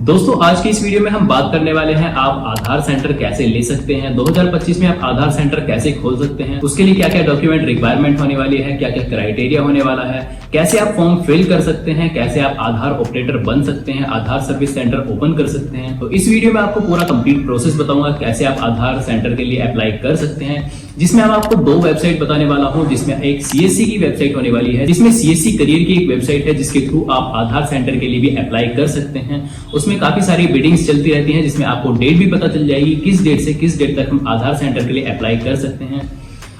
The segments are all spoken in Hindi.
दोस्तों आज की इस वीडियो में हम बात करने वाले हैं आप आधार सेंटर कैसे ले सकते हैं, 2025 में आप आधार सेंटर कैसे खोल सकते हैं, उसके लिए क्या क्या डॉक्यूमेंट रिक्वायरमेंट होने वाली है, क्या क्या क्राइटेरिया होने वाला है, कैसे आप फॉर्म फिल कर सकते हैं, कैसे आप आधार ऑपरेटर बन सकते हैं, आधार सर्विस सेंटर ओपन कर सकते हैं। तो इस वीडियो में आपको पूरा कंप्लीट प्रोसेस बताऊंगा कैसे आप आधार सेंटर के लिए अप्लाई कर सकते हैं, जिसमें मैं आपको दो वेबसाइट बताने वाला हूं, जिसमें एक सीएससी की वेबसाइट होने वाली है, जिसमें सीएससी करियर की एक वेबसाइट है जिसके थ्रू आप आधार सेंटर के लिए भी अप्लाई कर सकते हैं। उसमें काफी सारी बिडिंग्स चलती रहती हैं, जिसमें आपको डेट भी पता चल जाएगी किस डेट से किस डेट तक हम आधार सेंटर के लिए अप्लाई कर सकते हैं।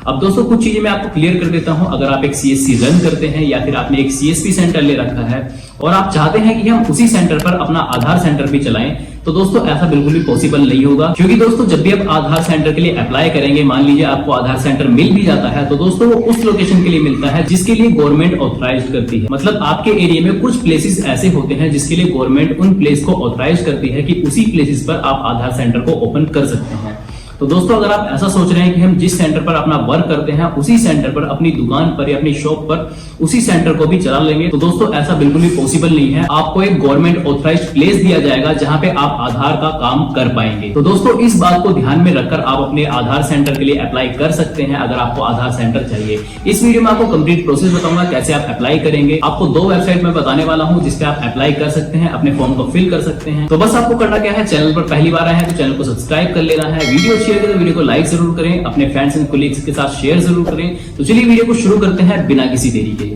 अब दोस्तों कुछ चीजें मैं आपको क्लियर कर देता हूं। अगर आप एक सीएससी रन करते हैं या फिर आपने एक सीएसपी सेंटर ले रखा है और आप चाहते हैं कि हम उसी सेंटर पर अपना आधार सेंटर भी चलाएं, तो दोस्तों ऐसा बिल्कुल भी पॉसिबल नहीं होगा। क्योंकि दोस्तों जब भी आप आधार सेंटर के लिए अप्लाई करेंगे, मान लीजिए आपको आधार सेंटर मिल भी जाता है, तो दोस्तों वो उस लोकेशन के लिए मिलता है जिसके लिए गवर्नमेंट ऑथराइज करती है। मतलब आपके एरिया में कुछ प्लेसेस ऐसे होते हैं जिसके लिए गवर्नमेंट उन प्लेस को ऑथराइज करती है कि उसी प्लेसेस पर आप आधार सेंटर को ओपन कर सकते हैं। तो दोस्तों अगर आप ऐसा सोच रहे हैं कि हम जिस सेंटर पर अपना वर्क करते हैं उसी सेंटर पर, अपनी दुकान पर या अपनी शॉप पर उसी सेंटर को भी चला लेंगे, तो दोस्तों ऐसा बिल्कुल भी पॉसिबल नहीं है। आपको एक गवर्नमेंट ऑथराइज्ड प्लेस दिया जाएगा जहां पे आप आधार का काम कर पाएंगे। तो दोस्तों इस बात को ध्यान में रखकर आप अपने आधार सेंटर के लिए अप्लाई कर सकते हैं अगर आपको आधार सेंटर चाहिए। इस वीडियो में आपको कंप्लीट प्रोसेस बताऊंगा कैसे आप अप्लाई करेंगे। आपको दो वेबसाइट में बताने वाला हूं जिसपे आप अप्लाई कर सकते हैं, अपने फॉर्म को फिल कर सकते हैं। तो बस आपको करना क्या है, चैनल पर पहली बार आए हैं तो चैनल को सब्सक्राइब कर लेना है, वीडियो अच्छी लगे तो वीडियो को लाइक जरूर करें, अपने फ्रेंड्स एंड कोलीग्स के साथ शेयर जरूर करें। तो चलिए वीडियो को शुरू करते हैं बिना किसी देरी के।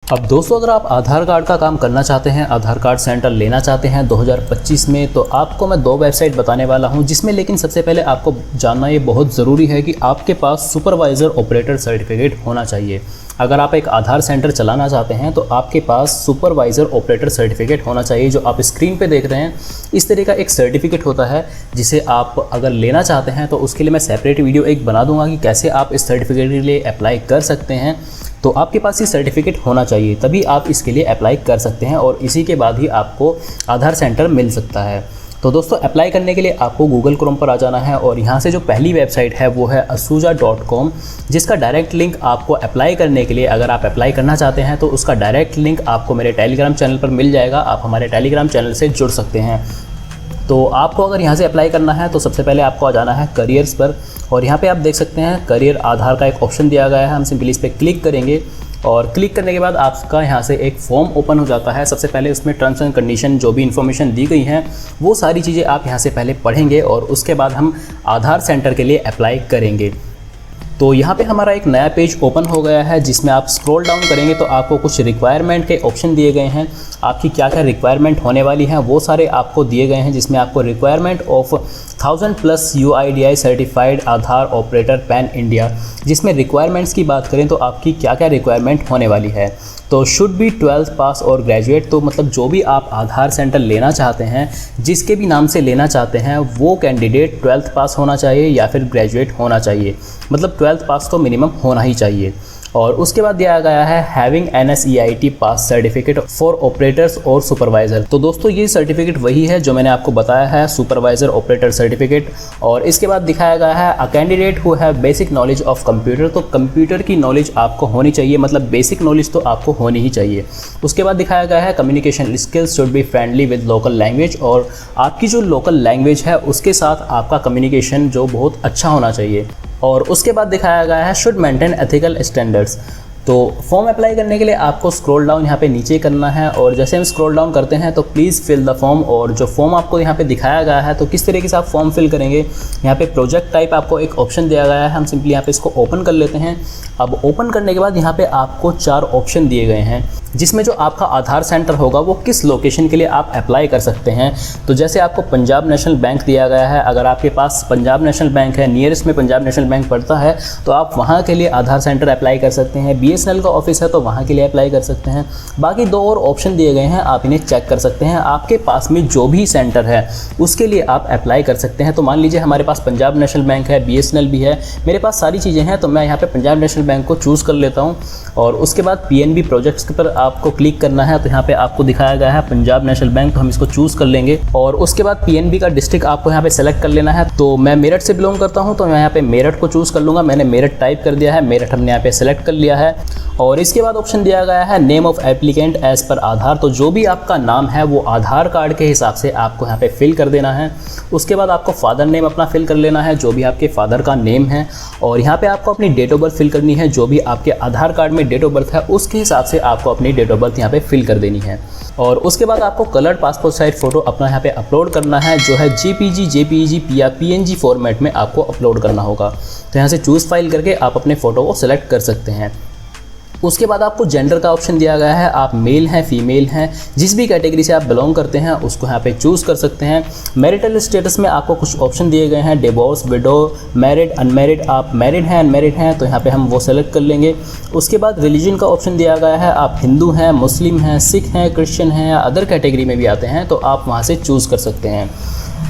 अब दोस्तों अगर आप आधार कार्ड का काम करना चाहते हैं, आधार कार्ड सेंटर लेना चाहते हैं 2025 में, तो आपको मैं दो वेबसाइट बताने वाला हूं, जिसमें लेकिन सबसे पहले आपको जानना ये बहुत ज़रूरी है कि आपके पास सुपरवाइज़र ऑपरेटर सर्टिफिकेट होना चाहिए। अगर आप एक आधार सेंटर चलाना चाहते हैं तो आपके पास सुपरवाइज़र ऑपरेटर सर्टिफिकेट होना चाहिए। जो आप स्क्रीन पे देख रहे हैं इस तरह का एक सर्टिफिकेट होता है, जिसे आप अगर लेना चाहते हैं तो उसके लिए मैं सेपरेट वीडियो एक बना दूंगा कि कैसे आप इस सर्टिफिकेट के लिए अप्लाई कर सकते हैं। तो आपके पास ये सर्टिफिकेट होना चाहिए, तभी आप इसके लिए अप्लाई कर सकते हैं और इसी के बाद ही आपको आधार सेंटर मिल सकता है। तो दोस्तों अप्लाई करने के लिए आपको गूगल क्रोम पर आ जाना है और यहाँ से जो पहली वेबसाइट है वो है asuja.com, जिसका डायरेक्ट लिंक आपको अप्लाई करने के लिए, अगर आप अप्लाई करना चाहते हैं तो उसका डायरेक्ट लिंक आपको मेरे टेलीग्राम चैनल पर मिल जाएगा। आप हमारे टेलीग्राम चैनल से जुड़ सकते हैं। तो आपको अगर यहाँ से अप्लाई करना है तो सबसे पहले आपको आ जाना है करियर्स पर और यहाँ पे आप देख सकते हैं करियर आधार का एक ऑप्शन दिया गया है। हम सिंपली इस पर क्लिक करेंगे और क्लिक करने के बाद आपका यहाँ से एक फॉर्म ओपन हो जाता है। सबसे पहले उसमें टर्म्स एंड कंडीशन जो भी इन्फॉर्मेशन दी गई हैं वो सारी चीज़ें आप यहाँ से पहले पढ़ेंगे और उसके बाद हम आधार सेंटर के लिए अप्लाई करेंगे। तो यहाँ पे हमारा एक नया पेज ओपन हो गया है, जिसमें आप स्क्रॉल डाउन करेंगे तो आपको कुछ रिक्वायरमेंट के ऑप्शन दिए गए हैं। आपकी क्या क्या रिक्वायरमेंट होने वाली हैं वो सारे आपको दिए गए हैं, जिसमें आपको requirement of 1000+ UIDAI certified Aadhaar operator pan India, जिसमें रिक्वायरमेंट्स की बात करें तो आपकी क्या क्या रिक्वायरमेंट होने वाली है। तो शुड बी 12th पास और ग्रेजुएट, तो मतलब जो भी आप आधार सेंटर लेना चाहते हैं, जिसके भी नाम से लेना चाहते हैं, वो कैंडिडेट 12th पास होना चाहिए या फिर ग्रेजुएट होना चाहिए। मतलब 12th पास तो मिनिमम होना ही चाहिए। और उसके बाद दिया गया है having NSEIT pass certificate for operators और सुपरवाइज़र। तो दोस्तों ये सर्टिफिकेट वही है जो मैंने आपको बताया है, सुपरवाइज़र ऑपरेटर सर्टिफिकेट। और इसके बाद दिखाया गया है a candidate who have basic knowledge of computer, तो कंप्यूटर की नॉलेज आपको होनी चाहिए, मतलब बेसिक नॉलेज तो आपको होनी ही चाहिए। उसके बाद दिखाया गया है communication skills should be friendly with local language, और आपकी जो लोकल लैंग्वेज है उसके साथ आपका कम्युनिकेशन जो बहुत अच्छा होना चाहिए। और उसके बाद दिखाया गया है शुड मेंटेन एथिकल स्टैंडर्ड्स। तो फॉर्म अप्लाई करने के लिए आपको स्क्रॉल डाउन यहाँ पे नीचे करना है और जैसे हम स्क्रॉल डाउन करते हैं तो प्लीज़ फिल द फॉर्म। और जो फॉर्म आपको यहाँ पे दिखाया गया है तो किस तरीके से आप फॉर्म फिल करेंगे, यहाँ पे प्रोजेक्ट टाइप आपको एक ऑप्शन दिया गया है। हम सिंपली यहाँ पे इसको ओपन कर लेते हैं। अब ओपन करने के बाद यहाँ पे आपको 4 ऑप्शन दिए गए हैं, जिसमें जो आपका आधार सेंटर होगा वो किस लोकेशन के लिए आप अप्लाई कर सकते हैं। तो जैसे आपको पंजाब नेशनल बैंक दिया गया है, अगर आपके पास पंजाब नेशनल बैंक है, नियरेस्ट में पंजाब नेशनल बैंक पड़ता है, तो आप वहाँ के लिए आधार सेंटर अप्लाई कर सकते हैं। BSNL का ऑफिस है तो वहाँ के लिए अप्लाई कर सकते हैं। बाकी 2 और ऑप्शन दिए गए हैं, आप इन्हें चेक कर सकते हैं। आपके पास में जो भी सेंटर है उसके लिए आप अप्लाई कर सकते हैं। तो मान लीजिए हमारे पास पंजाब नेशनल बैंक है, BSNL भी है, मेरे पास सारी चीज़ें हैं, तो मैं यहाँ पे पंजाब नेशनल बैंक को चूज़ कर लेता हूँ। और उसके बाद PNB प्रोजेक्ट्स पर आपको क्लिक करना है, तो यहाँ पे आपको दिखाया गया है पंजाब नेशनल बैंक, तो हम इसको चूज़ कर लेंगे। और उसके बाद PNB का डिस्ट्रिक्ट आपको यहाँ पे सेलेक्ट कर लेना है। तो मैं मेरठ से बिलोंग करता हूँ तो मैं यहाँ पे मेरठ को चूज़ कर लूँगा। मैंने मेरठ टाइप कर दिया है, मेरठ हमने यहाँ पे सेलेक्ट कर लिया है। और इसके बाद ऑप्शन दिया गया है name of applicant as per आधार। तो जो भी आपका नाम है वो आधार कार्ड के हिसाब से आपको यहाँ पे फिल कर देना है। उसके बाद आपको फादर नेम अपना फिल कर लेना है, जो भी आपके फादर का नेम है। और यहाँ पे आपको अपनी डेट ऑफ बर्थ फिल करनी है, जो भी आपके आधार कार्ड में डेट ऑफ बर्थ है उसके हिसाब से आपको अपनी डेट ऑफ बर्थ यहाँ पे फिल कर देनी है। और उसके बाद आपको कलर्ड पासपोर्ट साइज फ़ोटो अपना यहाँ पे अपलोड करना है, जो है JPG या PNG फॉर्मेट में आपको अपलोड करना होगा। तो यहाँ से चूज़ फाइल करके आप अपने फ़ोटो को सिलेक्ट कर सकते हैं। उसके बाद आपको जेंडर का ऑप्शन दिया गया है, आप मेल हैं फीमेल हैं, जिस भी कैटेगरी से आप बिलोंग करते हैं उसको यहाँ पे चूज़ कर सकते हैं। मैरिटल स्टेटस में आपको कुछ ऑप्शन दिए गए हैं, डिवोर्स, विडो, मैरिड, अनमैरिड। आप मैरिड हैं अनमैरिड हैं तो यहाँ पे हम वो सेलेक्ट कर लेंगे। उसके बाद रिलीजन का ऑप्शन दिया गया है, आप हिंदू हैं, मुस्लिम हैं, सिख हैं, क्रिश्चियन हैं या अदर कैटेगरी में भी आते हैं तो आप वहाँ से चूज़ कर सकते हैं।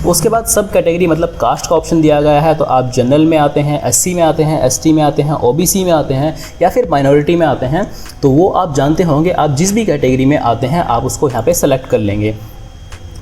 उसके बाद सब कैटेगरी मतलब कास्ट का ऑप्शन दिया गया है, तो आप जनरल में आते हैं, SC में आते हैं, ST में आते हैं, OBC में आते हैं या फिर माइनॉरिटी में आते हैं, तो वो आप जानते होंगे। आप जिस भी कैटेगरी में आते हैं आप उसको यहाँ पे सेलेक्ट कर लेंगे।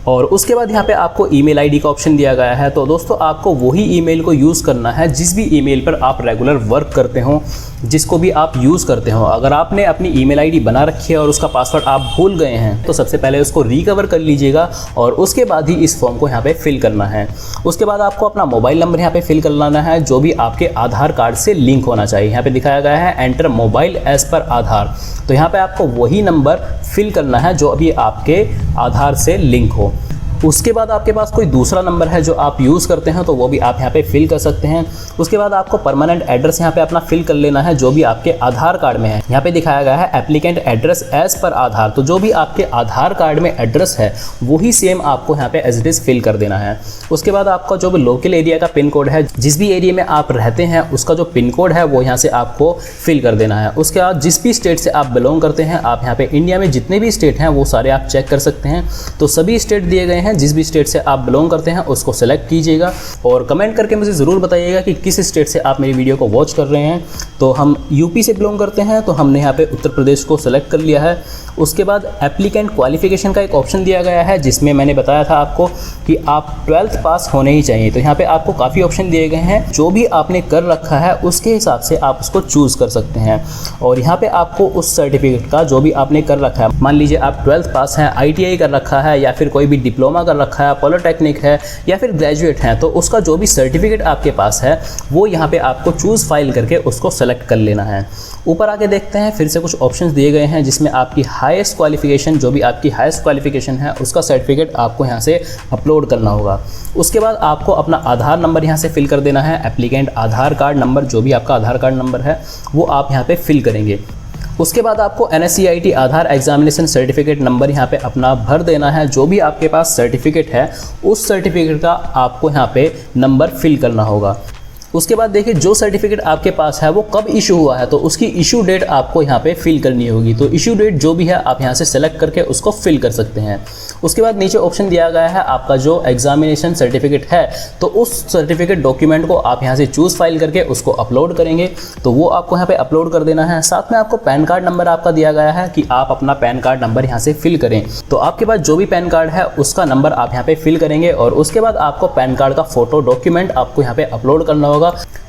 और उसके बाद यहाँ पे आपको ईमेल आईडी का ऑप्शन दिया गया है। तो दोस्तों आपको वही ईमेल को यूज़ करना है जिस भी ईमेल पर आप रेगुलर वर्क करते हो, जिसको भी आप यूज़ करते हो। अगर आपने अपनी ईमेल आईडी बना रखी है और उसका पासवर्ड आप भूल गए हैं तो सबसे पहले उसको रिकवर कर लीजिएगा और उसके बाद ही इस फॉर्म को यहाँ पे फिल करना है। उसके बाद आपको अपना मोबाइल नंबर यहाँ पे फिल कर लाना है, जो भी आपके आधार कार्ड से लिंक होना चाहिए। यहाँ पे दिखाया गया है एंटर मोबाइल एज पर आधार, तो यहाँ पे आपको वही नंबर फिल करना है जो अभी आपके आधार से लिंक हो। उसके बाद आपके पास कोई दूसरा नंबर है जो आप यूज़ करते हैं तो वो भी आप यहाँ पे फिल कर सकते हैं। उसके बाद आपको परमानेंट एड्रेस यहाँ पे अपना फिल कर लेना है, जो भी आपके आधार कार्ड में है। यहाँ पे दिखाया गया है एप्लीकेंट एड्रेस एज पर आधार, तो जो भी आपके आधार कार्ड में एड्रेस है वही सेम आपको यहाँ पे एज इट इज़ फिल कर देना है। उसके बाद आपका जो भी लोकल एरिया का पिन कोड है, जिस भी एरिया में आप रहते हैं उसका जो पिन कोड है वो यहाँ से आपको फिल कर देना है। उसके बाद जिस भी स्टेट से आप बिलोंग करते हैं, आप यहाँ पे इंडिया में जितने भी स्टेट हैं वो सारे आप चेक कर सकते हैं। तो सभी स्टेट दिए गए हैं, जिस भी स्टेट से आप बिलोंग करते हैं उसको सेलेक्ट कीजिएगा और कमेंट करके मुझे ज़रूर बताइएगा कि किस स्टेट से आप मेरी वीडियो को वॉच कर रहे हैं। तो हम यूपी से बिलोंग करते हैं तो हमने यहाँ पे उत्तर प्रदेश को सेलेक्ट कर लिया है। उसके बाद एप्लीकेंट क्वालिफिकेशन का एक ऑप्शन दिया गया है, जिसमें मैंने बताया था आपको कि आप 12th पास होने ही चाहिए। तो यहाँ पे आपको काफ़ी ऑप्शन दिए गए हैं, जो भी आपने कर रखा है उसके हिसाब से आप उसको चूज़ कर सकते हैं। और यहाँ पे आपको उस सर्टिफिकेट का जो भी आपने कर रखा है, मान लीजिए आप 12th पास हैं, ITI कर रखा है या फिर कोई भी डिप्लोमा कर रखा है, पॉलिटेक्निक है या फिर ग्रेजुएट हैं, तो उसका जो भी सर्टिफिकेट आपके पास है वो यहाँ पे आपको चूज़ फाइल करके उसको सेलेक्ट कर लेना है। ऊपर आके देखते हैं, फिर से कुछ ऑप्शंस दिए गए हैं जिसमें आपकी हाईएस्ट क्वालिफिकेशन, जो भी आपकी हाईएस्ट क्वालिफिकेशन है उसका सर्टिफिकेट आपको यहाँ से अपलोड करना होगा। उसके बाद आपको अपना आधार नंबर यहाँ से फिल कर देना है। एप्लीकेंट आधार कार्ड नंबर, जो भी आपका आधार कार्ड नंबर है वो आप यहाँ पे फिल करेंगे। उसके बाद आपको NSCIT आधार एग्जामिनेशन सर्टिफिकेट नंबर यहाँ पे अपना भर देना है। जो भी आपके पास सर्टिफिकेट है उस सर्टिफिकेट का आपको यहाँ पे नंबर फिल करना होगा। उसके बाद देखिए जो सर्टिफिकेट आपके पास है वो कब इशू हुआ है तो उसकी इशू डेट आपको यहाँ पे फिल करनी होगी। तो इशू डेट जो भी है आप यहाँ से सेलेक्ट करके उसको फिल कर सकते हैं। उसके बाद नीचे ऑप्शन दिया गया है आपका जो एग्जामिनेशन सर्टिफिकेट है, तो उस सर्टिफिकेट डॉक्यूमेंट को आप यहाँ से चूज़ फाइल करके उसको अपलोड करेंगे, तो वो आपको यहाँ पे अपलोड कर देना है। साथ में आपको पैन कार्ड नंबर आपका दिया गया है कि आप अपना पैन कार्ड नंबर यहाँ से फिल करें। तो आपके पास जो भी पैन कार्ड है उसका नंबर आप यहाँ पे फिल करेंगे और उसके बाद आपको पैन कार्ड का फोटो डॉक्यूमेंट आपको यहाँ पे अपलोड करना होगा।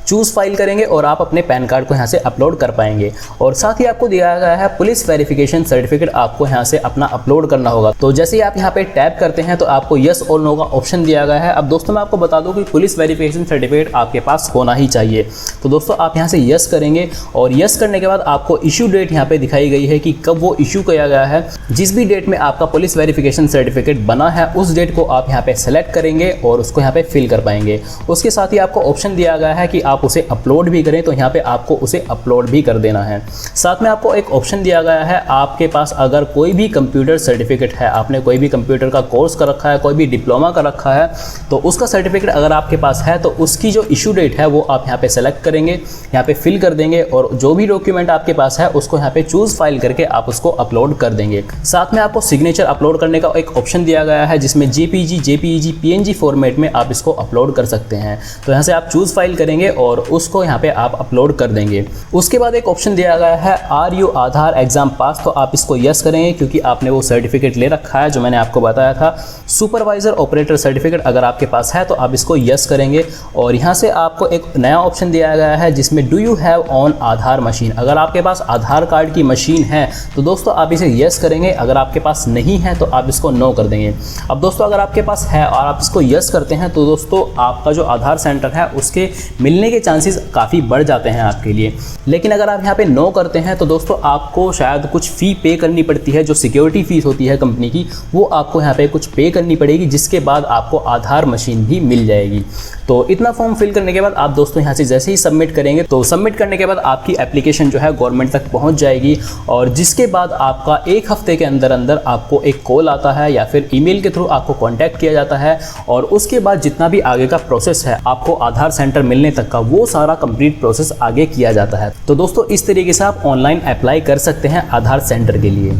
चूज़ फाइल करेंगे और आप अपने पैन कार्ड को यहाँ से अपलोड कर पाएंगे। और साथ ही आपको दिया गया है पुलिस वेरिफिकेशन सर्टिफिकेट आपको यहाँ से अपना अपलोड करना होगा। तो जैसे ही आप यहाँ पे टैप करते हैं तो आपको यस और नो का ऑप्शन दिया गया है। अब दोस्तों मैं आपको बता दूं कि पुलिस वेरिफिकेशन सर्टिफिकेट आपके पास होना ही चाहिए। तो दोस्तों आप यहाँ से यस करेंगे और यस करने के बाद आपको इशू डेट यहाँ पे दिखाई गई है कि कब वो इशू किया गया है। जिस भी डेट में आपका पुलिस वेरिफिकेशन सर्टिफिकेट बना है उस डेट को आप यहाँ पे सेलेक्ट करेंगे और उसको यहाँ पे फिल कर पाएंगे। उसके साथ ही आपको ऑप्शन दिया गया है कि आप उसे अपलोड भी करें, तो यहाँ पे आपको उसे अपलोड भी कर देना है। साथ में आपको एक ऑप्शन दिया गया है, आपके पास अगर कोई भी कंप्यूटर सर्टिफिकेट है, आपने कोई भी कंप्यूटर का कोर्स कर रखा है, कोई भी डिप्लोमा कर रखा है, तो उसका सर्टिफिकेट अगर आपके पास है तो उसकी जो इशू डेट है वो आप यहाँ पे सेलेक्ट करेंगे, यहाँ पे फिल कर देंगे और जो भी डॉक्यूमेंट आपके पास है उसको यहाँ पे चूज़ फाइल करके आप उसको अपलोड कर देंगे। साथ में आपको सिग्नेचर अपलोड करने का एक ऑप्शन दिया गया है जिसमें JPG, PNG फॉर्मेट में आप इसको अपलोड कर सकते हैं। तो यहाँ से आप चूज़ फाइल करेंगे और उसको यहाँ पे आप अपलोड कर देंगे। उसके बाद एक ऑप्शन दिया गया है are you Aadhaar exam pass, तो आप इसको यस करेंगे क्योंकि आपने वो सर्टिफिकेट ले रखा है जो मैंने आपको बताया था। सुपरवाइजर ऑपरेटर सर्टिफिकेट अगर आपके पास है तो आप इसको यस करेंगे। और यहाँ से आपको एक नया ऑप्शन दिया गया है जिसमें do you have on Aadhaar machine, अगर आपके पास आधार कार्ड की मशीन है तो दोस्तों आप इसे यस करेंगे, अगर आपके पास नहीं है तो आप इसको नो कर देंगे। अब दोस्तों अगर आपके पास है और आप इसको यस करते हैं तो दोस्तों आपका जो आधार सेंटर है उसके मिलने के चांसेस काफ़ी बढ़ जाते हैं आपके लिए। लेकिन अगर आप यहाँ पे नो करते हैं तो दोस्तों आपको शायद कुछ फ़ी पे करनी पड़ती है, जो सिक्योरिटी फीस होती है कंपनी की, वो आपको यहाँ पे कुछ पे करनी पड़ेगी, जिसके बाद आपको आधार मशीन भी मिल जाएगी। तो इतना फॉर्म फिल करने के बाद आप दोस्तों यहाँ से जैसे ही सबमिट करेंगे तो सबमिट करने के बाद आपकी एप्लीकेशन जो है गवर्नमेंट तक पहुँच जाएगी। और जिसके बाद आपका एक हफ्ते के अंदर अंदर आपको एक कॉल आता है या फिर ईमेल के थ्रू आपको कांटेक्ट किया जाता है। और उसके बाद जितना भी आगे का प्रोसेस है आपको आधार सेंटर मिलने तक का, वो सारा कंप्लीट प्रोसेस आगे किया जाता है। तो दोस्तों इस तरीके से आप ऑनलाइन अप्लाई कर सकते हैं आधार सेंटर के लिए।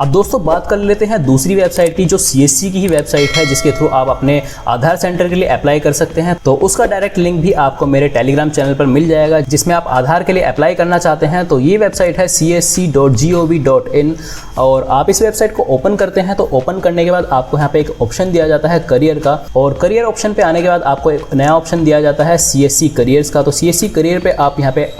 अब दोस्तों बात कर लेते हैं दूसरी वेबसाइट की, जो CSC की ही वेबसाइट है जिसके थ्रू आप अपने आधार सेंटर के लिए अप्लाई कर सकते हैं। तो उसका डायरेक्ट लिंक भी आपको मेरे टेलीग्राम चैनल पर मिल जाएगा, जिसमें आप आधार के लिए अप्लाई करना चाहते हैं। तो ये वेबसाइट है csc.gov.in और आप इस वेबसाइट को ओपन करते हैं तो ओपन करने के बाद आपको यहाँ पे एक ऑप्शन दिया जाता है करियर का, और करियर ऑप्शन पे आने के बाद आपको एक नया ऑप्शन दिया जाता है CSC करियर्स का। तो CSC करियर पे आप यहाँ पे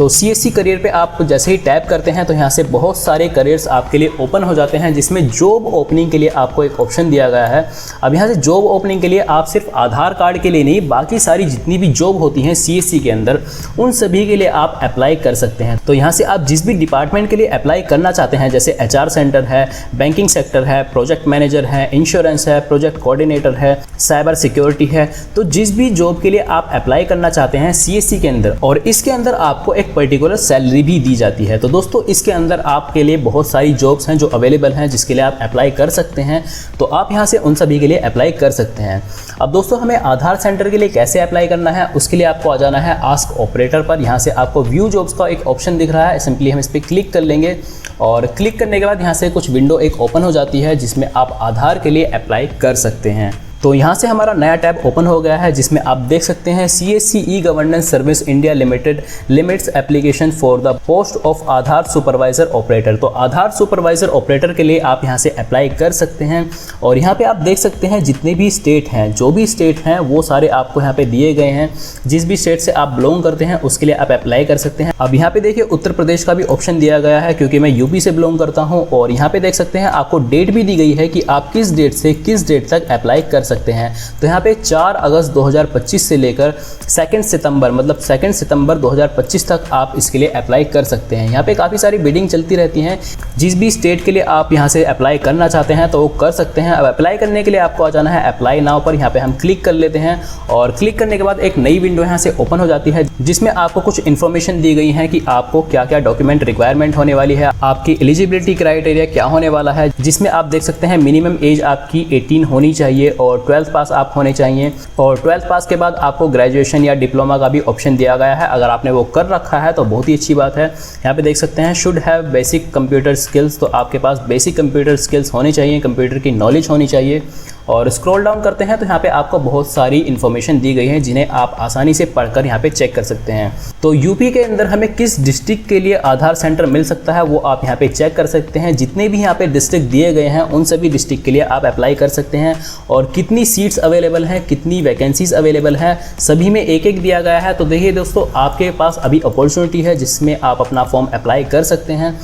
CSC करियर पे आप जैसे ही टैप करते हैं तो यहाँ से बहुत सारे करियर्स आपके लिए ओपन हो जाते हैं, जिसमें जॉब ओपनिंग के लिए आपको एक ऑप्शन दिया गया है। अब यहाँ से जॉब ओपनिंग के लिए आप सिर्फ आधार कार्ड के लिए नहीं, बाकी सारी जितनी भी जॉब होती हैं CSC के अंदर, उन सभी के लिए आप अप्लाई कर सकते हैं। तो यहाँ से आप जिस भी डिपार्टमेंट के लिए अप्लाई करना चाहते हैं, जैसे HR सेंटर है, बैंकिंग सेक्टर है, प्रोजेक्ट मैनेजर है, इंश्योरेंस है, प्रोजेक्ट कोऑर्डिनेटर है, साइबर सिक्योरिटी है, तो जिस भी जॉब के लिए आप अप्लाई करना चाहते हैं CSC के अंदर, और इसके अंदर आपको एक पर्टिकुलर सैलरी भी दी जाती है। तो दोस्तों इसके अंदर आपके लिए बहुत सारी जॉब्स हैं जो अवेलेबल हैं, जिसके लिए आप अप्लाई कर सकते हैं। तो आप यहां से उन सभी के लिए अप्लाई कर सकते हैं। अब दोस्तों हमें आधार सेंटर के लिए कैसे अप्लाई करना है, उसके लिए आपको आ जाना है आस्क ऑपरेटर पर। यहाँ से आपको व्यू जॉब्स का एक ऑप्शन दिख रहा है, सिंपली हम इस पर क्लिक कर लेंगे और क्लिक करने के बाद यहाँ से कुछ विंडो एक ओपन हो जाती है, जिसमें आप आधार के लिए अप्लाई कर सकते हैं। तो यहाँ से हमारा नया टैब ओपन हो गया है, जिसमें आप देख सकते हैं CSC e-governance service India limited limits application for the post of Aadhaar supervisor operator. तो आधार सुपरवाइजर ऑपरेटर के लिए आप यहाँ से अप्लाई कर सकते हैं। और यहाँ पे आप देख सकते हैं जितने भी स्टेट हैं, जो भी स्टेट हैं वो सारे आपको यहाँ पे दिए गए हैं। जिस भी स्टेट से आप बिलोंग करते हैं उसके लिए आप अप्लाई कर सकते हैं। अब यहाँ पे देखिए उत्तर प्रदेश का भी ऑप्शन दिया गया है, क्योंकि मैं यूपी से बिलोंग करता हूँ। और यहाँ पे देख सकते हैं आपको डेट भी दी गई है कि आप किस डेट से किस डेट तक अप्लाई कर सकते हैं। तो यहाँ पे 4 अगस्त 2025 से लेकर 2 सितंबर मतलब 2 सितंबर 2025 तक आप इसके लिए अप्लाई कर सकते हैं। यहाँ पे काफ़ी सारी बिडिंग चलती रहती हैं। जिस भी स्टेट के लिए आप यहाँ से अप्लाई करना चाहते हैं तो वो कर सकते हैं। अब अप्लाई करने के लिए आपको आ जाना है अप्लाई नाउ पर। यहाँ पे हम क्लिक कर लेते हैं और क्लिक करने के बाद एक नई विंडो यहाँ से ओपन हो जाती है, जिसमें आपको कुछ इन्फॉर्मेशन दी गई है कि आपको क्या क्या डॉक्यूमेंट रिक्वायरमेंट होने वाली है, आपकी एलिजिबिलिटी क्राइटेरिया क्या होने वाला है, जिसमें आप देख सकते हैं मिनिमम एज आपकी 18 होनी चाहिए और 12th पास आप होने चाहिए। और 12th पास के बाद आपको ग्रेजुएशन या डिप्लोमा का भी ऑप्शन दिया गया है। अगर आपने वो कर रखा है तो बहुत ही अच्छी बात है। यहाँ पे देख सकते हैं should have basic computer skills, तो आपके पास बेसिक कंप्यूटर स्किल्स होनी चाहिए, कंप्यूटर की नॉलेज होनी चाहिए। और स्क्रॉल डाउन करते हैं तो यहाँ पे आपको बहुत सारी इन्फॉर्मेशन दी गई है, जिन्हें आप आसानी से पढ़कर यहाँ पे चेक कर सकते हैं। तो यूपी के अंदर हमें किस डिस्ट्रिक्ट के लिए आधार सेंटर मिल सकता है वो आप यहाँ पे चेक कर सकते हैं। जितने भी यहाँ पे डिस्ट्रिक्ट दिए गए हैं उन सभी डिस्ट्रिक्ट के लिए आप अप्लाई कर सकते हैं। और कितनी सीट्स अवेलेबल हैं, कितनी वैकेंसीज अवेलेबल हैं, सभी में एक एक दिया गया है। तो देखिए दोस्तों, आपके पास अभी अपॉर्चुनिटी है जिसमें आप अपना फॉर्म अप्लाई कर सकते हैं।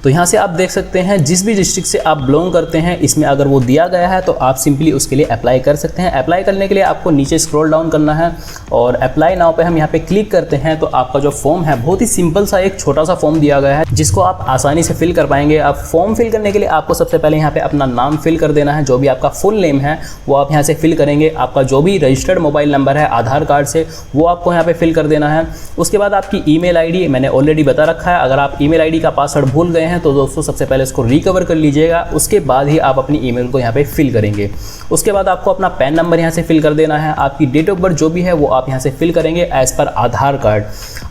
तो यहाँ से आप देख सकते हैं जिस भी डिस्ट्रिक्ट से आप बिलोंग करते हैं, इसमें अगर वो दिया गया है तो आप सिंपली उसके लिए अप्लाई कर सकते हैं। अप्लाई करने के लिए आपको नीचे स्क्रॉल डाउन करना है और अप्लाई नाउ पे हम यहाँ पे क्लिक करते हैं तो आपका जो फॉर्म है बहुत ही सिंपल सा एक छोटा सा फॉर्म दिया गया है, जिसको आप आसानी से फिल कर पाएंगे। अब फॉर्म फिल करने के लिए आपको सबसे पहले यहाँ पे अपना नाम फिल कर देना है। जो भी आपका फुल नेम है वो आप यहाँ से फिल करेंगे। आपका जो भी रजिस्टर्ड मोबाइल नंबर है आधार कार्ड से, वो आपको यहाँ पे फिल कर देना है। उसके बाद आपकी ईमेल आईडी मैंने ऑलरेडी बता रखा है। अगर आप ईमेल आईडी का पासवर्ड भूल गए हैं हैं तो दोस्तों सबसे पहले इसको रिकवर कर लीजिएगा, उसके बाद ही आप अपनी ईमेल को यहाँ पे फिल करेंगे। उसके बाद आपको अपना पैन नंबर यहाँ से फिल कर देना है, आपकी डेट ऑफ बर्थ जो भी है वो आप यहाँ से फिल करेंगे एज पर आधार कार्ड,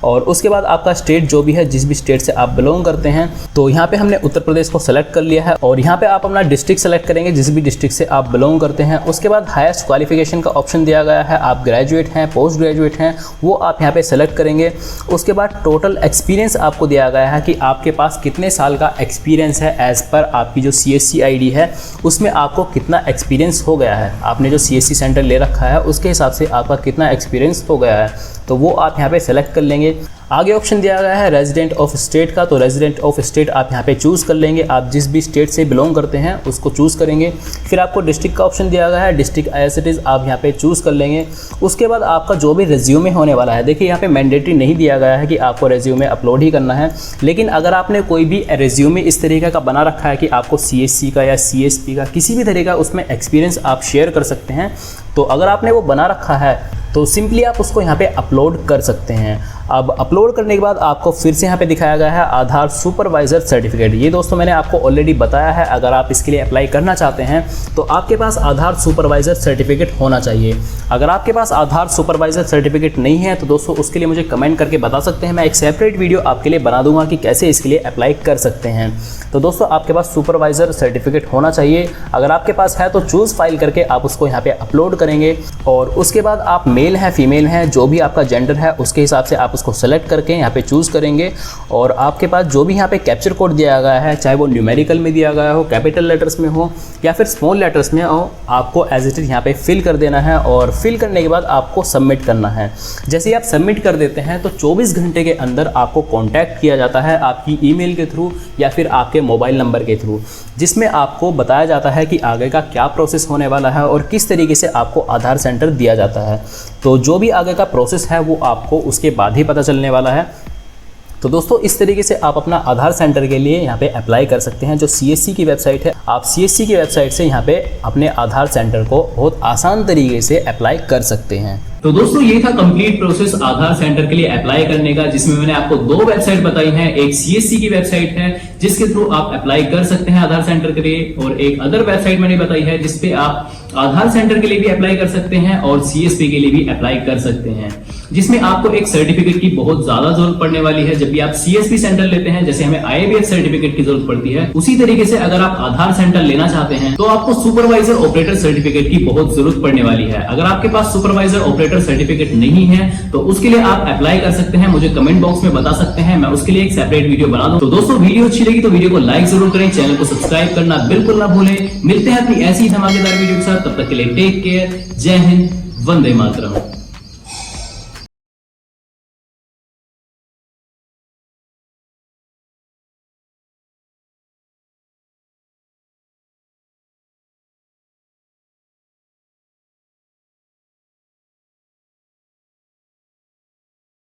और उसके बाद आपका स्टेट जो भी है, जिस भी स्टेट से आप बिलोंग करते हैं, तो यहाँ पे हमने उत्तर प्रदेश को सेलेक्ट कर लिया है, और यहाँ पे आप अपना डिस्ट्रिक्ट सेलेक्ट करेंगे जिस भी डिस्ट्रिक्ट से आप बिलोंग करते हैं। उसके बाद हाईएस्ट क्वालिफिकेशन का ऑप्शन दिया गया है, आप ग्रेजुएट हैं, पोस्ट ग्रेजुएट हैं, वो आप यहाँ पे सेलेक्ट करेंगे। उसके बाद टोटल एक्सपीरियंस आपको दिया गया है कि आपके पास कितने साल का एक्सपीरियंस है एज पर आपकी जो CSC ID है उसमें आपको कितना एक्सपीरियंस हो गया है, आपने जो CSC सेंटर ले रखा है उसके हिसाब से आपका कितना एक्सपीरियंस हो गया है, तो वो आप यहाँ पे सेलेक्ट कर लेंगे। आगे ऑप्शन दिया गया है रेजिडेंट ऑफ स्टेट का, तो रेजिडेंट ऑफ स्टेट आप यहाँ पे चूज़ कर लेंगे, आप जिस भी स्टेट से बिलोंग करते हैं उसको चूज़ करेंगे। फिर आपको डिस्ट्रिक्ट का ऑप्शन दिया गया है, डिस्ट्रिक्ट एज इट इज़ आप यहाँ पे चूज़ कर लेंगे। उसके बाद आपका जो भी रेज्यूमे होने वाला है, देखिए यहाँ पे मैंडेटरी नहीं दिया गया है कि आपको रेज्यूमे अपलोड ही करना है, लेकिन अगर आपने कोई भी रेज्यूमे इस तरीके का बना रखा है कि आपको CSC का या CSP का किसी भी तरह का उसमें एक्सपीरियंस आप शेयर कर सकते हैं, तो अगर आपने वो बना रखा है तो सिंपली आप उसको यहाँ पे अपलोड कर सकते हैं। अब अपलोड करने के बाद आपको फिर से यहाँ पे दिखाया गया है आधार सुपरवाइज़र सर्टिफिकेट। ये दोस्तों मैंने आपको ऑलरेडी बताया है, अगर आप इसके लिए अप्लाई करना चाहते हैं तो आपके पास आधार सुपरवाइज़र सर्टिफिकेट होना चाहिए। अगर आपके पास आधार सुपरवाइज़र सर्टिफिकेट नहीं है तो दोस्तों उसके लिए मुझे कमेंट करके बता सकते हैं, मैं एक सेपरेट वीडियो आपके लिए बना दूंगा कि कैसे इसके लिए अप्लाई कर सकते हैं। तो दोस्तों आपके पास सुपरवाइज़र सर्टिफिकेट होना चाहिए, अगर आपके पास है तो चूज़ फाइल करके आप उसको यहाँ पे अपलोड करेंगे, और उसके बाद आप मेल हैं फीमेल हैं जो भी आपका जेंडर है उसके हिसाब से आप उसको सेलेक्ट करके यहाँ पे चूज़ करेंगे, और आपके पास जो भी यहाँ पे कैप्चर कोड दिया गया है, चाहे वो न्यूमेरिकल में दिया गया हो, कैपिटल लेटर्स में हो या फिर स्मॉल लेटर्स में हो, आपको एज इट इज़ यहाँ पे फिल कर देना है, और फिल करने के बाद आपको सबमिट करना है। जैसे ही आप सबमिट कर देते हैं तो 24 घंटे के अंदर आपको कॉन्टैक्ट किया जाता है आपकी ईमेल के थ्रू या फिर आपके मोबाइल नंबर के थ्रू, जिसमें आपको बताया जाता है कि आगे का क्या प्रोसेस होने वाला है और किस तरीके से आपको आधार सेंटर दिया जाता है। तो जो भी आगे का प्रोसेस है वो आपको उसके बाद ही पता चलने वाला है। तो दोस्तों इस तरीके से आप अपना आधार सेंटर के लिए यहाँ पे अप्लाई कर सकते हैं। जो CSC की वेबसाइट है, आप CSC की वेबसाइट से यहाँ पे अपने आधार सेंटर को बहुत आसान तरीके से अप्लाई कर सकते हैं। तो दोस्तों ये था कंप्लीट प्रोसेस आधार सेंटर के लिए अप्लाई करने का, जिसमें मैंने आपको 2 वेबसाइट बताई हैं। एक CSC की वेबसाइट है जिसके थ्रू आप अप्लाई कर सकते हैं आधार सेंटर के लिए, और एक अदर वेबसाइट मैंने बताई है जिसपे आप आधार सेंटर के लिए भी अप्लाई कर सकते हैं और CSP के लिए भी अप्लाई कर सकते हैं, जिसमें आपको एक सर्टिफिकेट की बहुत ज्यादा जरूरत पड़ने वाली है। जब भी आप CSP सेंटर लेते हैं, जैसे हमें IABS सर्टिफिकेट की जरूरत पड़ती है, उसी तरीके से अगर आप आधार सेंटर लेना चाहते हैं तो आपको सुपरवाइजर ऑपरेटर सर्टिफिकेट की बहुत जरूरत पड़ने वाली है। अगर आपके पास सुपरवाइजर ऑपरेटर सर्टिफिकेट नहीं है तो उसके लिए आप अप्लाई कर सकते हैं, मुझे कमेंट बॉक्स में बता सकते हैं, मैं उसके लिए एक सेपरेट वीडियो बना दूं। तो दोस्तों वीडियो अच्छी लगी तो वीडियो को लाइक जरूर करें, चैनल को सब्सक्राइब करना बिल्कुल ना भूलें। मिलते हैं अपनी ऐसी धमाकेदार वीडियो के साथ, तब तक के लिए टेक केयर, जय हिंद, वंदे मातरम।